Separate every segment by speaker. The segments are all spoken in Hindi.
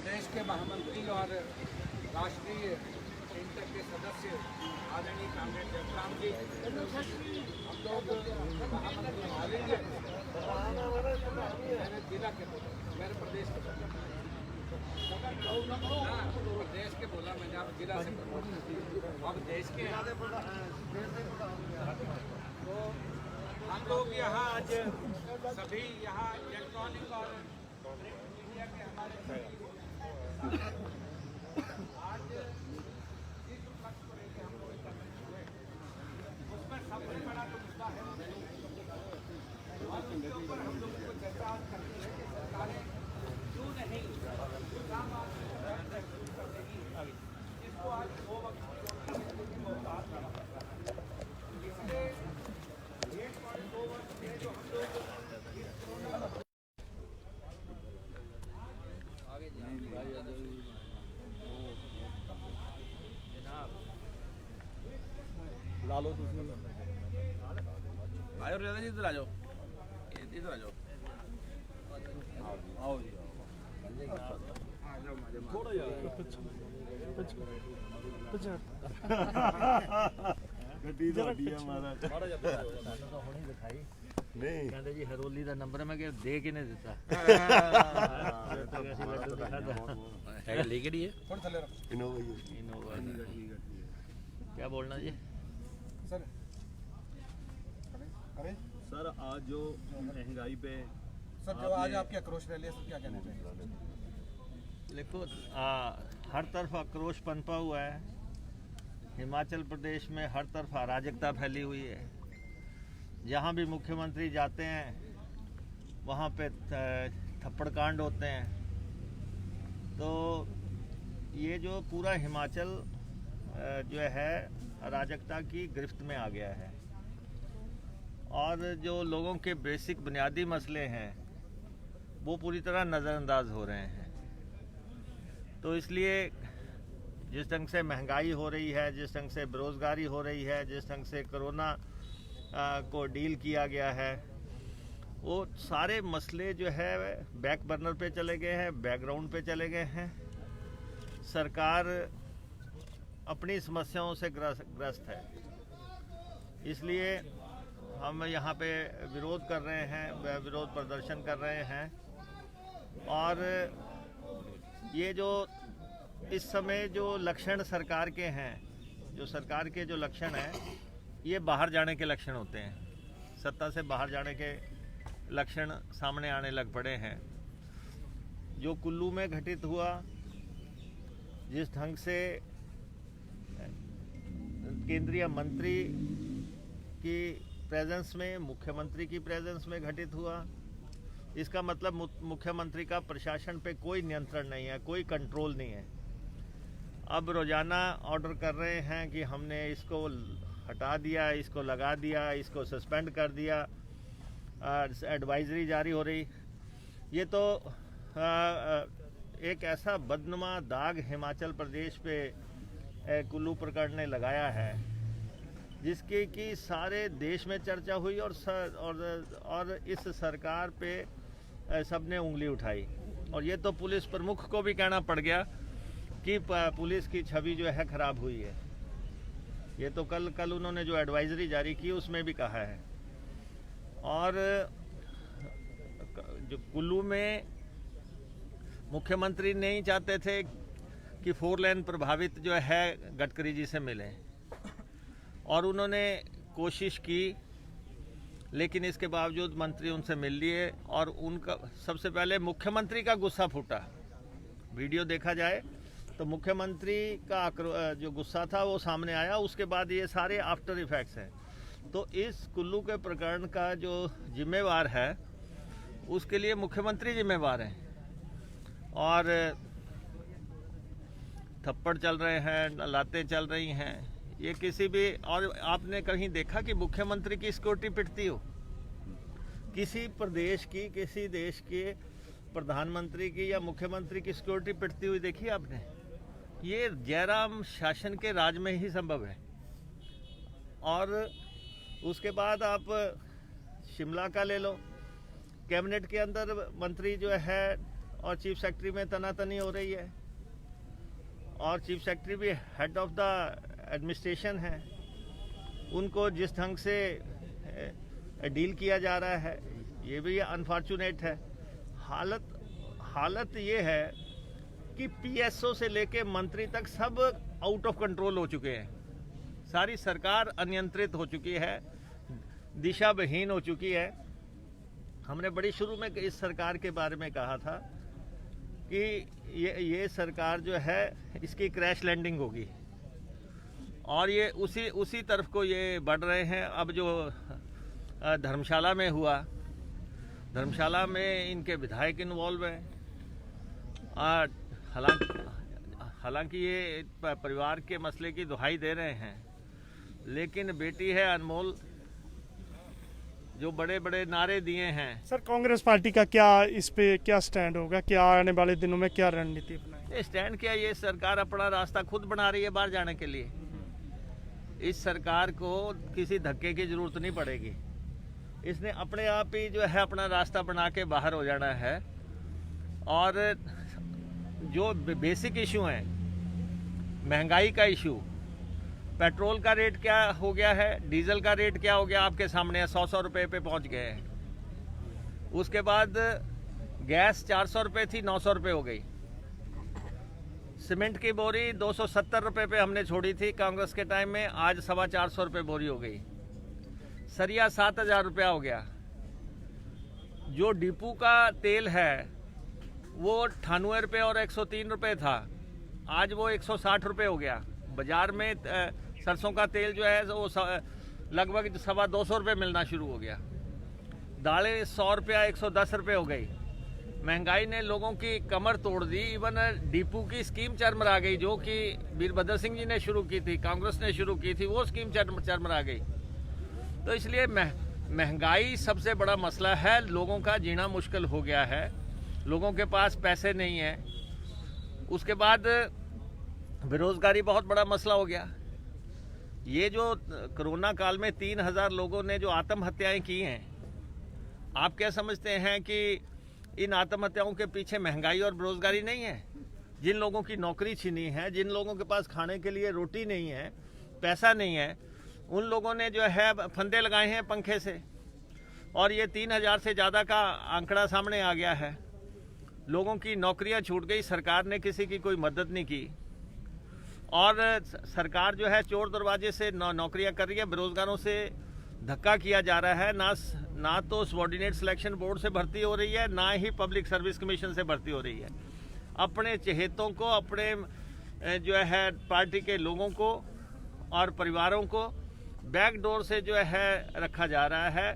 Speaker 1: प्रदेश के महामंत्री और राष्ट्रीय इंटर के सदस्य आदरणीय कामरेड जयराम जी, हम लोग महामंत्री मिलेंगे मेरे जिला के मेरे प्रदेश के प्रदेश के बोला मैंने, आप जिला से अब देश के। तो हम लोग यहाँ आज सभी यहाँ इलेक्ट्रॉनिक और मीडिया के हमारे आज जिस उपलक्ष्य को लेकर हम लोग एकत्रित हुए उसमें सबसे बड़ा तो मुद्दा है और उसके ऊपर हम लोगों को चर्चा करनी है कि सरकारें क्यों नहीं काम शुरू कर देगी, जिसको आज 2 वक्त इसलिए 1.2 वर्ष में जो हम लोग
Speaker 2: लालो तो उसमें
Speaker 3: आयो रेदा जी, इधर आ जाओ, इधर आ जाओ,
Speaker 2: आओ जी थोड़ा यार ਗੱਡੀ ਤੁਹਾਡੀ ਆ ਮਹਾਰਾਜ
Speaker 4: ਮਾੜਾ ਜਿਹਾ ਸਾਨੂੰ ਤਾਂ ਹੁਣੇ ਦਿਖਾਈ
Speaker 2: ਨਹੀਂ
Speaker 4: ਕਹਿੰਦੇ ਜੀ ਹਰੋਲੀ ਦਾ ਨੰਬਰ ਮੈਂ ਕਿ ਦੇ ਕਿਨੇ ਦਿੱਤਾ
Speaker 3: है लेके है
Speaker 1: थोड़ा थले रखो
Speaker 2: ਇਨੋਵਾ ਹੀ
Speaker 4: इनोवा क्या बोलना जी
Speaker 1: सर। अरे
Speaker 2: सर आज जो महंगाई पे
Speaker 1: सर, जो आज आपकी आक्रोश रैली है, सर क्या कहना चाहिए?
Speaker 4: देखो हर तरफ आक्रोश पनपा हुआ है। हिमाचल प्रदेश में हर तरफ अराजकता फैली हुई है। जहाँ भी मुख्यमंत्री जाते हैं वहाँ पे थप्पड़ कांड होते हैं। तो ये जो पूरा हिमाचल जो है अराजकता की गिरफ्त में आ गया है और जो लोगों के बेसिक बुनियादी मसले हैं वो पूरी तरह नज़रअंदाज हो रहे हैं। तो इसलिए जिस ढंग से महंगाई हो रही है, जिस ढंग से बेरोज़गारी हो रही है, जिस ढंग से कोरोना को डील किया गया है, वो सारे मसले जो है बैक बर्नर पे चले गए हैं, बैकग्राउंड पे चले गए हैं। सरकार अपनी समस्याओं से ग्रस्त है। इसलिए हम यहाँ पे विरोध कर रहे हैं, विरोध प्रदर्शन कर रहे हैं। और ये जो इस समय जो लक्षण सरकार के हैं, जो सरकार के जो लक्षण हैं, ये बाहर जाने के लक्षण होते हैं। सत्ता से बाहर जाने के लक्षण सामने आने लग पड़े हैं। जो कुल्लू में घटित हुआ, जिस ढंग से केंद्रीय मंत्री की प्रेजेंस में, मुख्यमंत्री की प्रेजेंस में घटित हुआ, इसका मतलब मुख्यमंत्री का प्रशासन पे कोई नियंत्रण नहीं है, कोई कंट्रोल नहीं है। अब रोजाना ऑर्डर कर रहे हैं कि हमने इसको हटा दिया, इसको लगा दिया, इसको सस्पेंड कर दिया, एडवाइजरी जारी हो रही। ये तो एक ऐसा बदनुमा दाग हिमाचल प्रदेश पे कुल्लू प्रकरण ने लगाया है जिसकी कि सारे देश में चर्चा हुई और इस सरकार पे सबने उंगली उठाई। और ये तो पुलिस प्रमुख को भी कहना पड़ गया कि पुलिस की छवि जो है ख़राब हुई है। ये तो कल उन्होंने जो एडवाइजरी जारी की उसमें भी कहा है। और जो कुल्लू में मुख्यमंत्री नहीं चाहते थे कि 4 लेन प्रभावित जो है गडकरी जी से मिले, और उन्होंने कोशिश की, लेकिन इसके बावजूद मंत्री उनसे मिल लिए। और उनका सबसे पहले मुख्यमंत्री का गुस्सा फूटा। वीडियो देखा जाए तो मुख्यमंत्री का जो गुस्सा था वो सामने आया। उसके बाद ये सारे आफ्टर इफेक्ट्स हैं। तो इस कुल्लू के प्रकरण का जो जिम्मेवार है उसके लिए मुख्यमंत्री जिम्मेवार हैं। और थप्पड़ चल रहे हैं, लातें चल रही हैं। ये किसी भी, और आपने कहीं देखा कि मुख्यमंत्री की सिक्योरिटी पिटती हो? किसी प्रदेश की, किसी देश के प्रधानमंत्री की या मुख्यमंत्री की सिक्योरिटी पिटती हुई देखी आपने? ये जयराम शासन के राज में ही संभव है। और उसके बाद आप शिमला का ले लो, कैबिनेट के अंदर मंत्री जो है और चीफ सेक्रेटरी में तनातनी हो रही है, और चीफ सेक्रेटरी भी हेड ऑफ द एडमिनिस्ट्रेशन है, उनको जिस ढंग से डील किया जा रहा है ये भी अनफॉर्चुनेट है। हालत ये है कि पीएसओ से लेके मंत्री तक सब आउट ऑफ कंट्रोल हो चुके हैं, सारी सरकार अनियंत्रित हो चुकी है, दिशा विहीन हो चुकी है। हमने बड़ी शुरू में इस सरकार के बारे में कहा था कि ये सरकार जो है इसकी क्रैश लैंडिंग होगी, और ये उसी तरफ को ये बढ़ रहे हैं। अब जो धर्मशाला में हुआ, धर्मशाला में इनके विधायक इन्वॉल्व हैं, हालांकि ये परिवार के मसले की दुहाई दे रहे हैं, लेकिन बेटी है अनमोल, जो बड़े बड़े नारे दिए हैं।
Speaker 5: सर कांग्रेस पार्टी का क्या इस पे क्या स्टैंड होगा, क्या आने वाले दिनों में क्या रणनीति अपनाएगी?
Speaker 4: स्टैंड क्या, ये सरकार अपना रास्ता खुद बना रही है बाहर जाने के लिए। इस सरकार को किसी धक्के की जरूरत नहीं पड़ेगी, इसने अपने आप ही जो है अपना रास्ता बना के बाहर हो जाना है। और जो बेसिक इशू हैं, महंगाई का इशू, पेट्रोल का रेट क्या हो गया है, डीजल का रेट क्या हो गया, आपके सामने 100 रुपए पे पहुंच गए हैं। उसके बाद गैस 400 रुपए थी, 900 रुपए हो गई। सीमेंट की बोरी 270 रुपए पे हमने छोड़ी थी कांग्रेस के टाइम में, आज 425 रुपए बोरी हो गई। सरिया 7000 रुपया हो गया। जो डिपू का तेल है वो 98 रुपये और 103 रुपये था, आज वो 160 रुपये हो गया। बाजार में सरसों का तेल जो है वो लगभग 225 रुपये मिलना शुरू हो गया। दालें 100 रुपया 110 रुपये हो गई। महंगाई ने लोगों की कमर तोड़ दी। इवन डिपू की स्कीम चरमरा गई, जो कि वीरभद्र सिंह जी ने शुरू की थी, कांग्रेस ने शुरू की थी, वो स्कीम चरमरा गई। तो इसलिए महंगाई सबसे बड़ा मसला है, लोगों का जीना मुश्किल हो गया है, लोगों के पास पैसे नहीं है। उसके बाद बेरोजगारी बहुत बड़ा मसला हो गया। ये जो कोरोना काल में 3000 लोगों ने जो आत्महत्याएं की हैं, आप क्या समझते हैं कि इन आत्महत्याओं के पीछे महंगाई और बेरोजगारी नहीं है? जिन लोगों की नौकरी छीनी है, जिन लोगों के पास खाने के लिए रोटी नहीं है, पैसा नहीं है, उन लोगों ने जो है फंदे लगाए हैं पंखे से, और ये 3000 से ज़्यादा का आंकड़ा सामने आ गया है। लोगों की नौकरियां छूट गई, सरकार ने किसी की कोई मदद नहीं की, और सरकार जो है चोर दरवाजे से नौकरियां कर रही है। बेरोजगारों से धक्का किया जा रहा है, ना तो सबॉर्डिनेट सिलेक्शन बोर्ड से भर्ती हो रही है, ना ही पब्लिक सर्विस कमीशन से भर्ती हो रही है। अपने चहेतों को, अपने जो है पार्टी के लोगों को और परिवारों को बैकडोर से जो है रखा जा रहा है,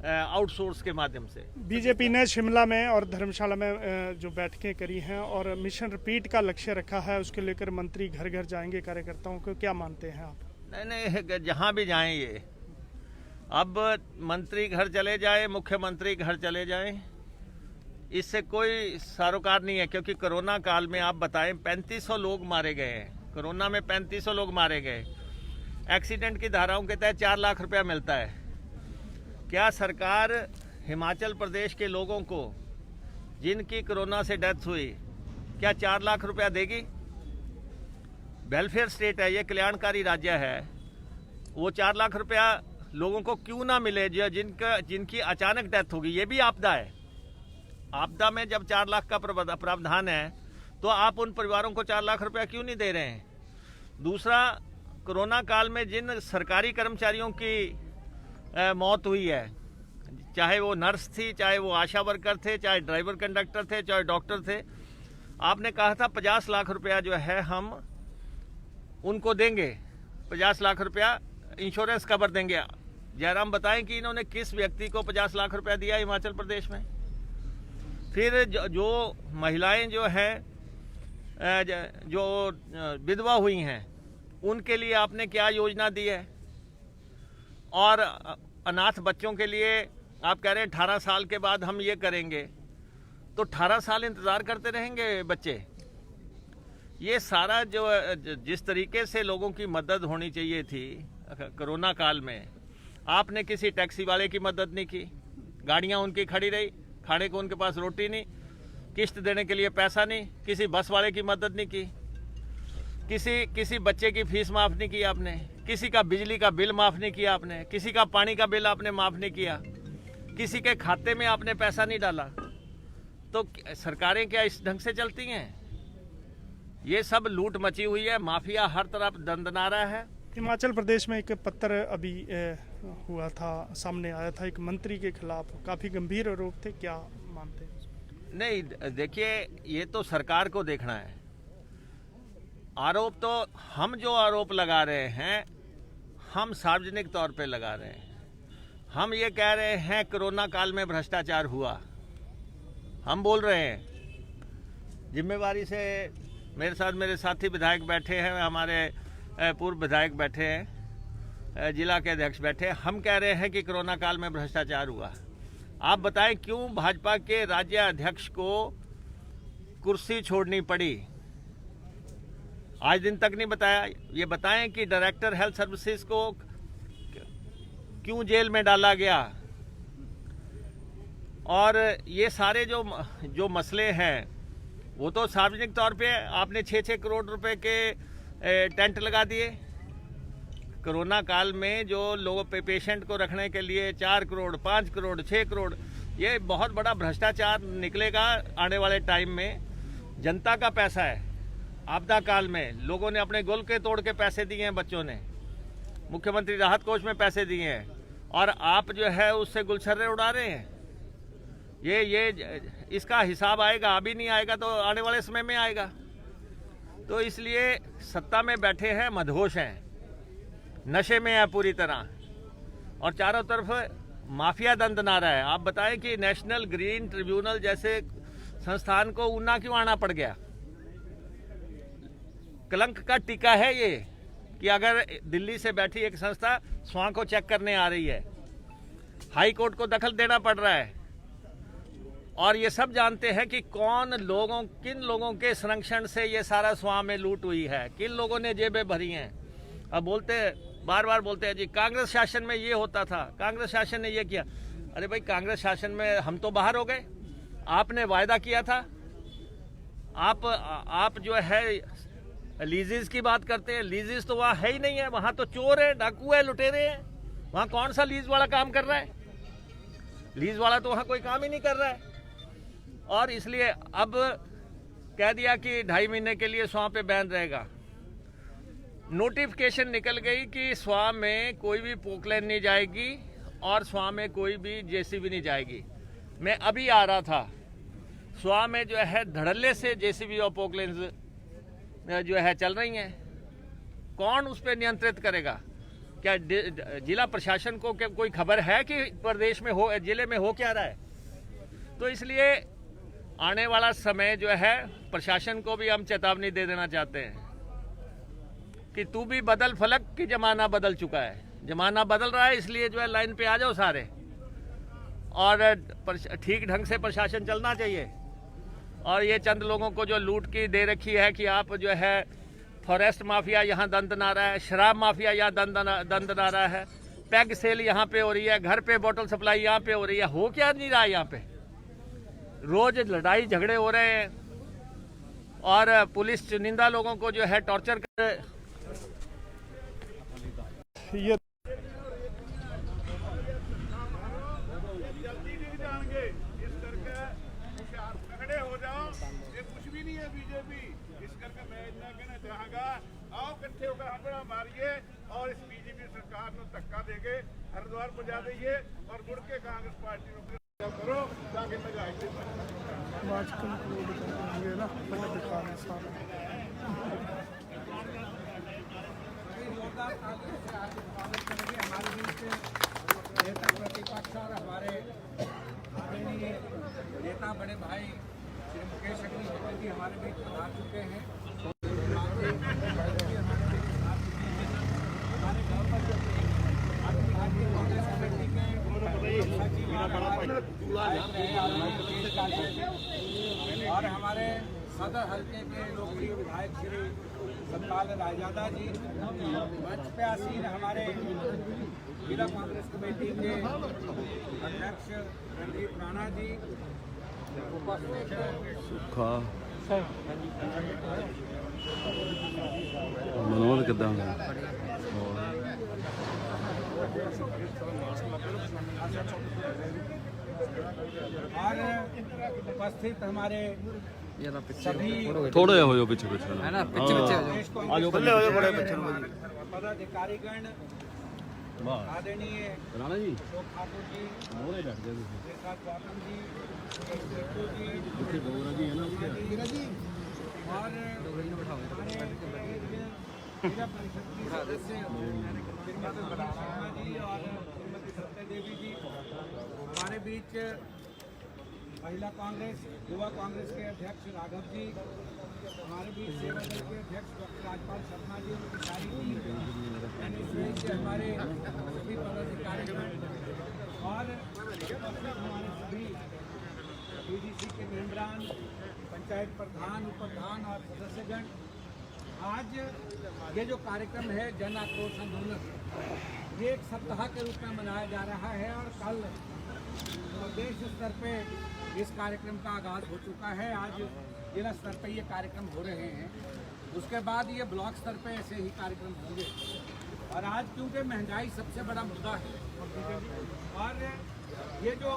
Speaker 4: आउटसोर्स के माध्यम से।
Speaker 5: बीजेपी ने शिमला में और धर्मशाला में जो बैठकें करी हैं और मिशन रिपीट का लक्ष्य रखा है, उसके लेकर मंत्री घर घर जाएंगे कार्यकर्ताओं को, क्या मानते हैं आप?
Speaker 4: नहीं, जहां भी जाएं ये, अब मंत्री घर चले जाए, मुख्यमंत्री घर चले जाएं, इससे कोई सरोकार नहीं है। क्योंकि कोरोना काल में आप बताएं 3500 लोग मारे गए हैं, कोरोना में 3500 लोग मारे गए। एक्सीडेंट की धाराओं के तहत 4 लाख रुपया मिलता है। क्या सरकार हिमाचल प्रदेश के लोगों को, जिनकी कोरोना से डेथ हुई, क्या 4 लाख रुपया देगी? वेलफेयर स्टेट है ये, कल्याणकारी राज्य है, वो 4 लाख रुपया लोगों को क्यों ना मिले जो जिनकी अचानक डेथ होगी? ये भी आपदा है। आपदा में जब 4 लाख का प्रावधान है, तो आप उन परिवारों को 4 लाख रुपया क्यों नहीं दे रहे हैं? दूसरा, कोरोना काल में जिन सरकारी कर्मचारियों की मौत हुई है, चाहे वो नर्स थी, चाहे वो आशा वर्कर थे, चाहे ड्राइवर कंडक्टर थे, चाहे डॉक्टर थे, आपने कहा था 50 लाख रुपया जो है हम उनको देंगे, 50 लाख रुपया इंश्योरेंस कवर देंगे। जयराम बताएं कि इन्होंने किस व्यक्ति को 50 लाख रुपया दिया हिमाचल प्रदेश में? फिर जो महिलाएं जो हैं, जो विधवा हुई हैं, उनके लिए आपने क्या योजना दी है? और अनाथ बच्चों के लिए आप कह रहे हैं 18 साल के बाद हम ये करेंगे, तो 18 साल इंतज़ार करते रहेंगे बच्चे? ये सारा जो जिस तरीके से लोगों की मदद होनी चाहिए थी कोरोना काल में, आपने किसी टैक्सी वाले की मदद नहीं की, गाड़ियां उनकी खड़ी रही, खाने को उनके पास रोटी नहीं। किश्त देने के लिए पैसा नहीं, किसी बस वाले की मदद नहीं की, किसी बच्चे की फीस माफ़ नहीं की आपने, किसी का बिजली का बिल माफ़ नहीं किया आपने, किसी का पानी का बिल आपने माफ़ नहीं किया, किसी के खाते में आपने पैसा नहीं डाला। तो सरकारें क्या इस ढंग से चलती हैं? ये सब लूट मची हुई है, माफिया हर तरफ दंदना रहा है।
Speaker 5: हिमाचल प्रदेश में एक पत्र अभी हुआ था, सामने आया था एक मंत्री के खिलाफ, काफ़ी गंभीर आरोप थे, क्या मानते हैं?
Speaker 4: नहीं, देखिए, ये तो सरकार को देखना है। आरोप तो हम जो आरोप लगा रहे हैं, हम सार्वजनिक तौर पे लगा रहे हैं। हम ये कह रहे हैं कोरोना काल में भ्रष्टाचार हुआ, हम बोल रहे हैं जिम्मेवारी से। मेरे साथ मेरे साथी विधायक बैठे हैं, हमारे पूर्व विधायक बैठे हैं, जिला के अध्यक्ष बैठे हैं। हम कह रहे हैं कि कोरोना काल में भ्रष्टाचार हुआ। आप बताएं क्यों भाजपा के राज्य अध्यक्ष को कुर्सी छोड़नी पड़ी? आज दिन तक नहीं बताया। ये बताएं कि डायरेक्टर हेल्थ सर्विसेज को क्यों जेल में डाला गया। और ये सारे जो मसले हैं वो तो सार्वजनिक तौर पे आपने 6-6 करोड़ रुपए के टेंट लगा दिए। कोरोना काल में जो लोगों पे पेशेंट को रखने के लिए 4 करोड़, 5 करोड़, 6 करोड़, ये बहुत बड़ा भ्रष्टाचार निकलेगा आने वाले टाइम में। जनता का पैसा है। आपदा काल में लोगों ने अपने गोल के तोड़ के पैसे दिए हैं, बच्चों ने मुख्यमंत्री राहत कोष में पैसे दिए हैं, और आप जो है उससे गुलछर्रे उड़ा रहे हैं। ये इसका हिसाब आएगा, अभी नहीं आएगा तो आने वाले समय में आएगा। तो इसलिए सत्ता में बैठे हैं, मदहोश हैं, नशे में है पूरी तरह, और चारों तरफ माफिया दंदना रहा है। आप बताएं कि नेशनल ग्रीन ट्रिब्यूनल जैसे संस्थान को ऊना क्यों आना पड़ गया? कलंक का टीका है ये कि अगर दिल्ली से बैठी एक संस्था स्वां को चेक करने आ रही है, हाई कोर्ट को दखल देना पड़ रहा है। और ये सब जानते हैं कि किन लोगों के संरक्षण से ये सारा स्वां में लूट हुई है, किन लोगों ने जेबें भरी हैं। अब बार बार बोलते हैं जी कांग्रेस शासन में ये होता था, कांग्रेस शासन ने ये किया। अरे भाई, कांग्रेस शासन में हम तो बाहर हो गए। आपने वायदा किया था। आप जो है लीजेस की बात करते हैं, लीजेस तो वहाँ है ही नहीं है। वहाँ तो चोर है, डाकू है, लुटेरे हैं। वहाँ कौन सा लीज वाला काम कर रहा है? लीज वाला तो वहाँ कोई काम ही नहीं कर रहा है। और इसलिए अब कह दिया कि 2.5 महीने के लिए स्वां पे बैन रहेगा। नोटिफिकेशन निकल गई कि स्वां में कोई भी पोकलैन नहीं जाएगी और स्वां में कोई भी जेसीबी नहीं जाएगी। मैं अभी आ रहा था, स्वां में जो है धड़ल्ले से जेसीबी और पोकलैन जो है चल रही हैं। कौन उस पर नियंत्रित करेगा? क्या जिला प्रशासन को कोई खबर है कि प्रदेश में जिले में हो क्या रहा है? तो इसलिए आने वाला समय जो है प्रशासन को भी हम चेतावनी दे देना चाहते हैं कि तू भी बदल फलक की, जमाना बदल चुका है। जमाना बदल रहा है, इसलिए जो है लाइन पे आ जाओ सारे, और ठीक ढंग से प्रशासन चलना चाहिए। और ये चंद लोगों को जो लूट की दे रखी है कि आप जो है फॉरेस्ट माफिया यहाँ दंदना रहा है, शराब माफिया यहाँ दंदना रहा है, पैग सेल यहाँ पे हो रही है, घर पे बोतल सप्लाई यहाँ पे हो रही है। हो क्या नहीं रहा है यहाँ पे? रोज लड़ाई झगड़े हो रहे हैं और पुलिस चुनिंदा लोगों को जो है टॉर्चर कर
Speaker 5: ये
Speaker 1: खड़े हो जाओ, ये कुछ भी नहीं है बीजेपी। इस करके मैं इतना कहना चाहूंगा, आओ इकट्ठे होकर हमारा मारिए और इस बीजेपी सरकार को धक्का देके हरिद्वार पहुंचा दीजिए और मुड़ के कांग्रेस पार्टी में करो ताकि महंगाई
Speaker 5: आज कंक्लूड करेंगे ना, पहले दिखा रहे सारा। हमारे बीच नेता प्रतिपक्ष और हमारे आदरणीय नेता बड़े भाई श्री मुकेश अग्निहोत्री जी हमारे बीच पधार चुके हैं। और हमारे सदर हल्के के लोकप्रिय विधायक श्री सतपाल रायजादा जी, मंच पे आसीन हमारे जिला कांग्रेस कमेटी के अध्यक्ष रणदीप राणा जी,
Speaker 2: ਸੁੱਖਾ ਮਨੋਦ ਕਿੱਦਾਂ
Speaker 5: और उपस्थित हमारे सभी
Speaker 2: ਥੋੜਾ ਜਿਹਾ ਹੋ ਜਾਓ ਪਿੱਛੇ ਪਿੱਛੇ
Speaker 6: है ना पीछे पीछे
Speaker 5: देश को
Speaker 2: ਆ ਜਾਓ ਥੱਲੇ ਹੋ ਜਾਓ ਬੜੇ ਪਿੱਛੇ ਨੂੰ
Speaker 5: पदाधिकारीगण
Speaker 2: ਵਾਹ
Speaker 5: आदरणीय
Speaker 2: ਰਾਣਾ जी
Speaker 5: अशोक ठाकुर जी
Speaker 2: ਮੋਹਰੇ ਬੈਠ ਜਾਓ ਤੁਸੀਂ
Speaker 5: प्रसाद गौतम जी टिट्टू जी
Speaker 2: ਜਿੱਥੇ ਗੌਰਾ ਜੀ ਹੈ ਨਾ ਉੱਥੇ
Speaker 5: और हमारे जिला परिषद की सदस्य श्रीमती शर्मा जी और श्रीमती सत्या देवी जी, हमारे बीच महिला कांग्रेस युवा कांग्रेस के अध्यक्ष राघव जी, हमारे बीच सेवा दल के अध्यक्ष डॉक्टर राजपाल शर्मा जी, उनकी सारी टीम से हमारे सभी पदाधिकारीगण और हमारे सभी बीडीसी के मेंबरान, पंचायत प्रधान, उपप्रधान और सदस्यगण, आज ये जो कार्यक्रम है जन आक्रोश आंदोलन, ये एक सप्ताह के रूप में मनाया जा रहा है और कल प्रदेश स्तर पे इस कार्यक्रम का आगाज हो चुका है। आज जिला स्तर पे ये कार्यक्रम हो रहे हैं, उसके बाद ये ब्लॉक स्तर पे ऐसे ही कार्यक्रम होंगे। और आज क्योंकि महंगाई सबसे बड़ा मुद्दा है और ये जो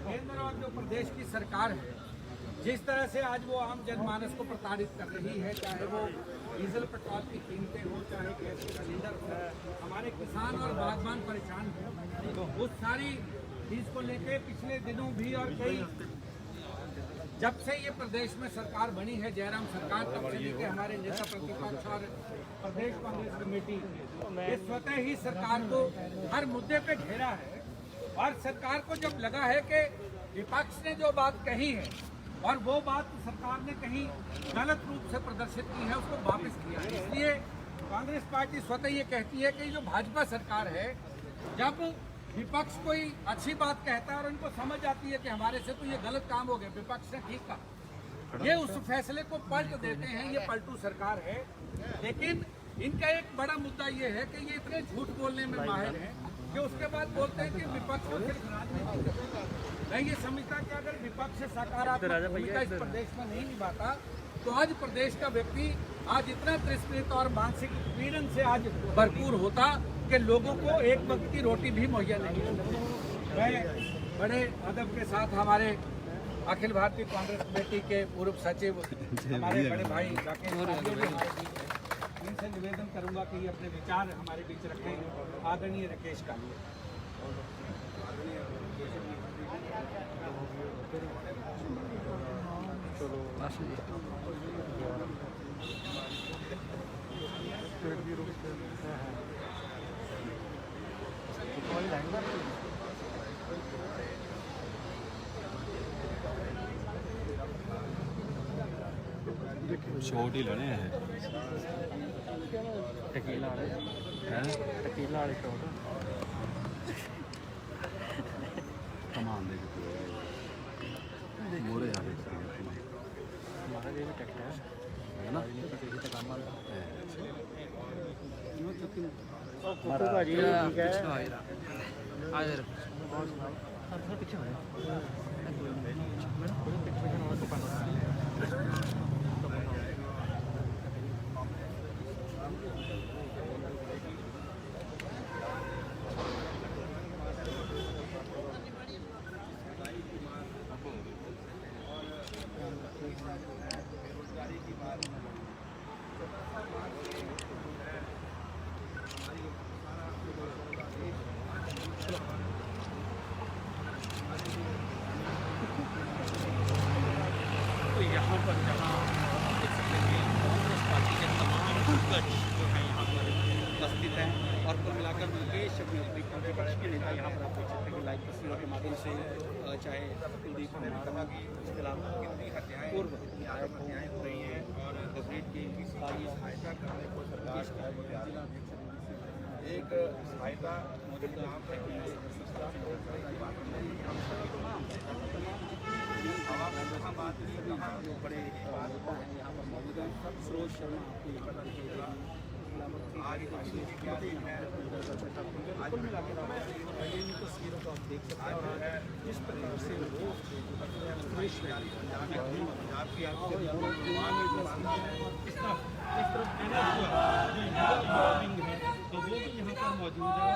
Speaker 5: केंद्र और जो प्रदेश की सरकार है, जिस तरह से आज वो आम जनमानस को प्रताड़ित कर रही है, चाहे वो डीजल पेट्रोल की कीमतें हो, चाहे गैस सिलेंडर हो, हमारे किसान और बागबान परेशान हैं। तो उस सारी चीज़ को लेके पिछले दिनों भी और कई जब से ये प्रदेश में सरकार बनी है, जयराम सरकार, तब से लेके हमारे नेता प्रतिपक्ष और प्रदेश कांग्रेस कमेटी ये स्वतः ही सरकार को हर मुद्दे पे घेरा है। और सरकार को जब लगा है कि विपक्ष ने जो बात कही है और वो बात सरकार ने कहीं गलत रूप से प्रदर्शित की है, उसको वापस किया है। इसलिए कांग्रेस पार्टी स्वतः ये कहती है कि जो भाजपा सरकार है, जब विपक्ष कोई अच्छी बात कहता है और उनको समझ आती है कि हमारे से तो ये गलत काम हो गया, विपक्ष ने ठीक कहा, ये उस फैसले को पलट देते हैं। ये पलटू सरकार है। लेकिन इनका एक बड़ा मुद्दा ये है कि ये इतने झूठ बोलने में माहिर हैं कि उसके बाद बोलते हैं कि विपक्ष को सिर्फ राजनीति करना। मैं ये समझता कि अगर विपक्ष सकारात्मक भूमिका इस प्रदेश में नहीं निभाता तो आज प्रदेश का व्यक्ति आज इतना तृष्णित और मानसिक पीड़न से आज भरपूर होता कि लोगों को एक वक्त की रोटी भी मुहैया नहीं होती। मैं बड़े अदब के साथ हमारे अखिल भारतीय कांग्रेस कमेटी के पूर्व सचिव हमारे बड़े भाई राकेश कालिया जी हमारे बीच हैं, इनसे निवेदन करूंगा कि ये अपने विचार हमारे बीच रखें। आदरणीय राकेश कालिया।
Speaker 2: ਸ਼ੋਟ ਹੀ ਲੈਣੇ ਆ
Speaker 6: टकीला वाले
Speaker 2: ਹੈ
Speaker 6: टकीला वाले शॉट
Speaker 2: ਕਮਾਨ ਦੇ ਮੋਰੇ ਆ ਰਹੇ
Speaker 6: हमारा ये भी टैक्टर है
Speaker 2: ਹੈ ਨਾ
Speaker 6: भाजी ठीक है
Speaker 3: हाजिर
Speaker 6: पीछे
Speaker 5: यहाँ पर जहाँ देख सकते हैं कांग्रेस पार्टी के तमाम दिग्गज जो हैं यहाँ पर उपस्थित हैं और कुल मिलाकर मुकेश अग्निहोत्री प्रतिपक्ष के नेता यहाँ पर आप देख सकते हैं कि लाइव तस्वीरों के माध्यम से चाहे कुलदीप कुमार इसके अलावा पूर्व विधायक हो रही हैं और गजरेट की सहायता करने को सरकार एक सहायता मौजूद है बड़े यहाँ पर मौजूद हैं। सरोज शर्मा आपको यहाँ पर आज भाषण की क्या दिन है, आज कुल मिला के इन तस्वीरों को आप देख सकते हैं और जिस प्रकार से वो देश में पंजाब की आपके इस तरफ है तो वो भी यहाँ पर मौजूद है।